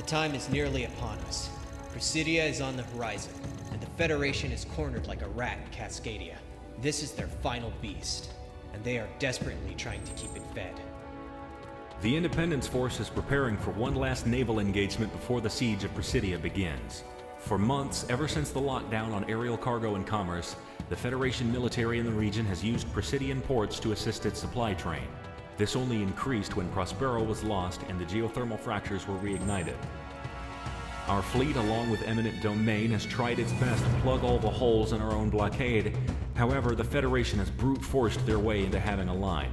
time is nearly upon us. Presidia is on the horizon, and the Federation is cornered like a rat in Cascadia. This is their final beast, and they are desperately trying to keep it fed. The Independence Force is preparing for one last naval engagement before the siege of Presidia begins. For months, ever since the lockdown on aerial cargo and commerce, the Federation military in the region has used Presidian ports to assist its supply train. This only increased when Prospero was lost and the geothermal fractures were reignited. Our fleet, along with eminent domain, has tried its best to plug all the holes in our own blockade. However, the Federation has brute forced their way into having a line.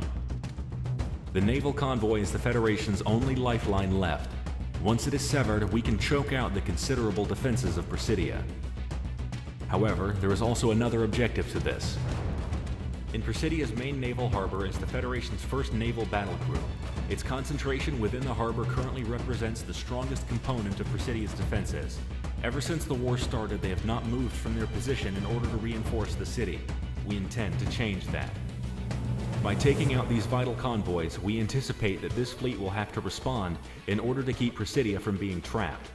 The naval convoy is the Federation's only lifeline left. Once it is severed, we can choke out the considerable defenses of Presidia. However, there is also another objective to this. In Presidia's main naval harbor is the Federation's first naval battle crew. Its concentration within the harbor currently represents the strongest component of Presidia's defenses. Ever since the war started, they have not moved from their position in order to reinforce the city. We intend to change that. By taking out these vital convoys, we anticipate that this fleet will have to respond in order to keep Presidia from being trapped.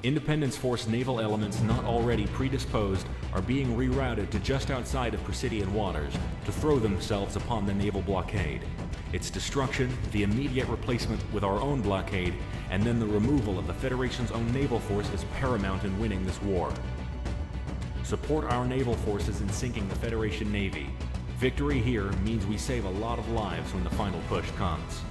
Independence Force naval elements not already predisposed are being rerouted to just outside of Presidian waters to throw themselves upon the naval blockade. Its destruction, the immediate replacement with our own blockade, and then the removal of the Federation's own naval force is paramount in winning this war. Support our naval forces in sinking the Federation Navy. Victory here means we save a lot of lives when the final push comes.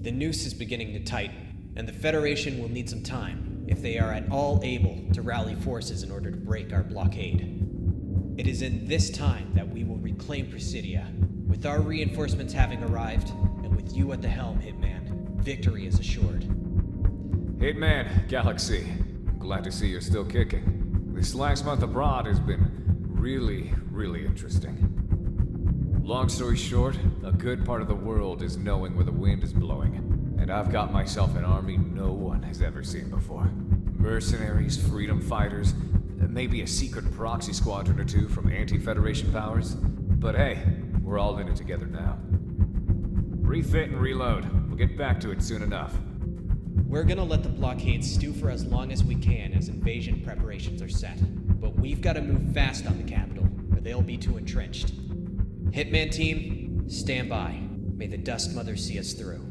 The noose is beginning to tighten, and the Federation will need some time, if they are at all able to rally forces in order to break our blockade. It is in this time that we will reclaim Presidia. With our reinforcements having arrived, and with you at the helm, Hitman, victory is assured. Hitman, Galaxy. I'm glad to see you're still kicking. This last month abroad has been really interesting. Long story short, a good part of the world is knowing where the wind is blowing. And I've got myself an army no one has ever seen before. Mercenaries, freedom fighters, maybe a secret proxy squadron or two from anti-Federation powers. But hey, we're all in it together now. Refit and reload. We'll get back to it soon enough. We're gonna let the blockade stew for as long as we can as invasion preparations are set. But we've gotta move fast on the capital, or they'll be too entrenched. Hitman team, stand by. May the Dust Mother see us through.